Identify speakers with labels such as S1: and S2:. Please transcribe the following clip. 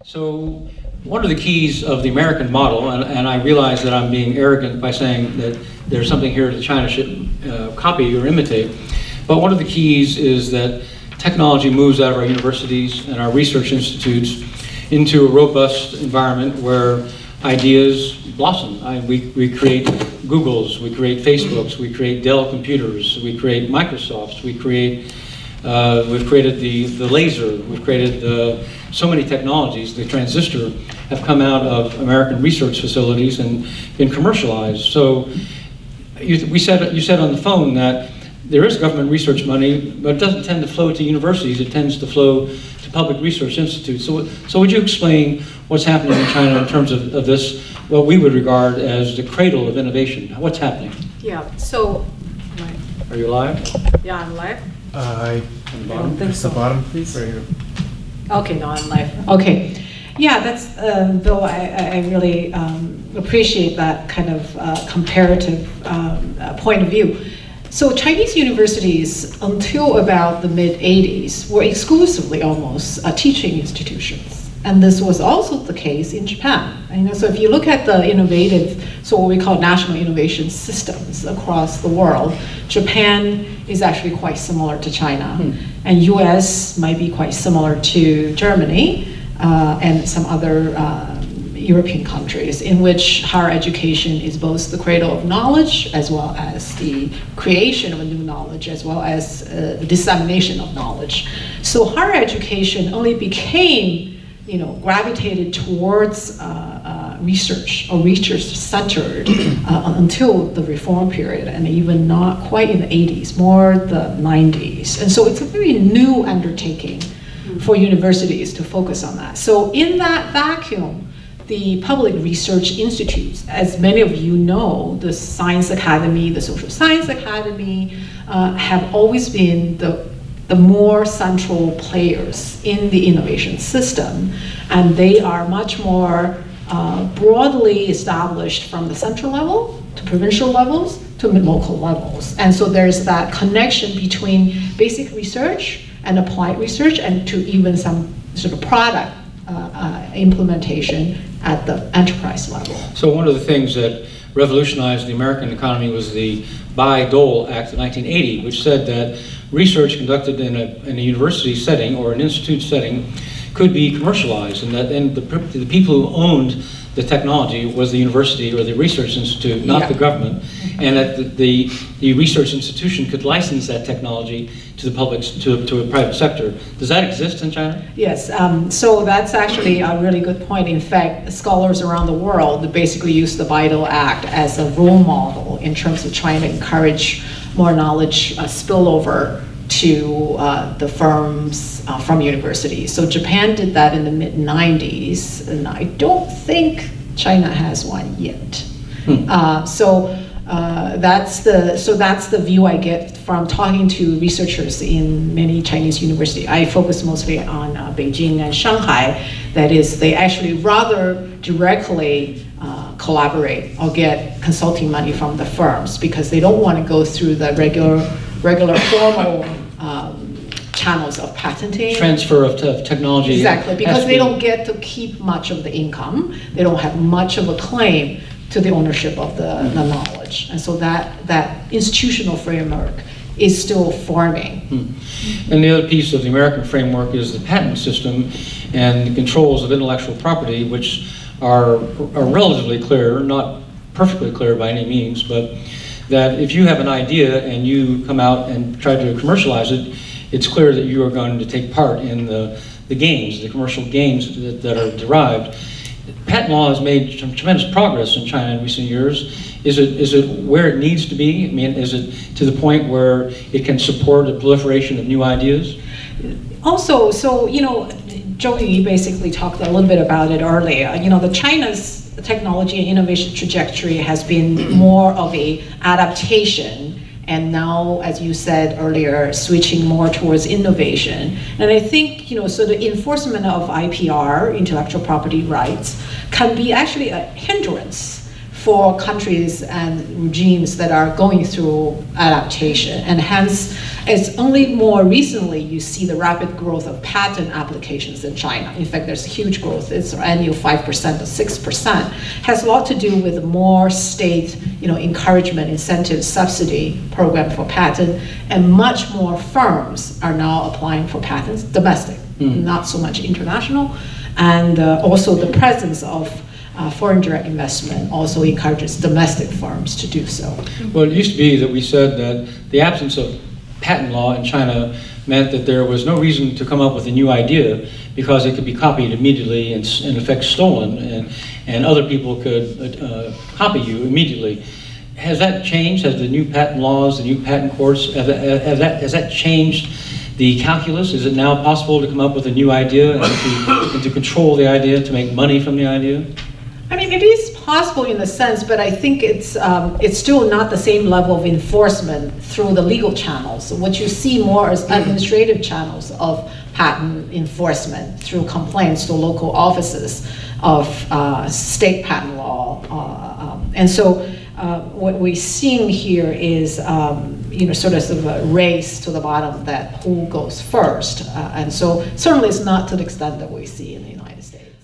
S1: So one of the keys of the American model, and I realize that I'm being arrogant by saying that there's something here that China should copy or imitate, but one of the keys is that technology moves out of our universities and our research institutes into a robust environment where ideas blossom. We create Googles, we create Facebooks, we create Dell computers, we create Microsofts, we've created the laser, we've created so many technologies. The transistor have come out of American research facilities and been commercialized. So you said on the phone that there is government research money, but it doesn't tend to flow to universities. It tends to flow to public research institutes. So would you explain what's happening in China in terms of this, what we would regard as the cradle of innovation? What's happening?
S2: Yeah, so...
S1: Are you live?
S2: Yeah, I'm live.
S1: On the bottom?
S2: I don't think so.
S3: The bottom, please. Right here.
S2: Okay, no, I'm live. Okay. Yeah, that's, Bill, I really appreciate that kind of comparative point of view. So Chinese universities, until about the mid-80s, were exclusively almost teaching institutions. And this was also the case in Japan. And so if you look at the innovative, so what we call national innovation systems across the world, Japan is actually quite similar to China. And US might be quite similar to Germany and some other European countries, in which higher education is both the cradle of knowledge as well as the creation of a new knowledge, as well as the dissemination of knowledge. So higher education only became, gravitated towards research or research-centered until the reform period, and even not quite in the 80s, more the 90s. And so it's a very new undertaking for universities to focus on that. So in that vacuum, the public research institutes, as many of you know, the Science Academy, the Social Science Academy, have always been the more central players in the innovation system, and they are much more broadly established from the central level to provincial levels to local levels. And so there's that connection between basic research and applied research, and to even some sort of product implementation at the enterprise level.
S1: So one of the things that revolutionized the American economy was the Bayh-Dole Act of 1980, which said that research conducted in a university setting or an institute setting could be commercialized, and that the people who owned the technology was the university or the research institute, not the government, and that the research institution could license that technology to the public, to a private sector. Does that exist in China?
S2: Yes, so that's actually a really good point. In fact, scholars around the world basically use the Bayh-Dole Act as a role model in terms of trying to encourage more knowledge spillover to the firms from universities. So Japan did that in the mid-90s, and I don't think China has one yet. That's the view I get from talking to researchers in many Chinese universities. I focus mostly on Beijing and Shanghai. That is, they actually rather directly collaborate or get consulting money from the firms, because they don't want to go through the regular formal channels of patenting.
S1: Transfer of technology.
S2: Exactly, because they don't get to keep much of the income. They don't have much of a claim to the ownership of the knowledge. And so that institutional framework is still forming.
S1: And the other piece of the American framework is the patent system and the controls of intellectual property, which are relatively clear, not perfectly clear by any means, but that if you have an idea and you come out and try to commercialize it, it's clear that you are going to take part in the gains, the commercial gains that are derived. Patent law has made some tremendous progress in China in recent years. Is it where it needs to be? I mean, is it to the point where it can support the proliferation of new ideas?
S2: Also, so, Zhou Yu basically talked a little bit about it earlier. The China's technology and innovation trajectory has been more of a adaptation, and now, as you said earlier, switching more towards innovation. And I think, so the enforcement of IPR, intellectual property rights, can be actually a hindrance for countries and regimes that are going through adaptation. And hence, it's only more recently you see the rapid growth of patent applications in China. In fact, there's huge growth. It's annual 5% to 6%. Has a lot to do with more state, encouragement, incentive, subsidy program for patent, and much more firms are now applying for patents domestic, not so much international. And also the presence of foreign direct investment also encourages domestic firms to do so.
S1: Well, it used to be that we said that the absence of patent law in China meant that there was no reason to come up with a new idea because it could be copied immediately and in effect stolen, and other people could copy you immediately. Has that changed? Has the new patent laws, the new patent courts, has that changed the calculus? Is it now possible to come up with a new idea and to control the idea, to make money from the idea?
S2: I mean, it is possible in a sense, but I think it's still not the same level of enforcement through the legal channels. What you see more is administrative channels of patent enforcement through complaints to local offices of state patent law. And so what we're seeing here is sort of a race to the bottom, that who goes first. And so certainly it's not to the extent that we see in the United States.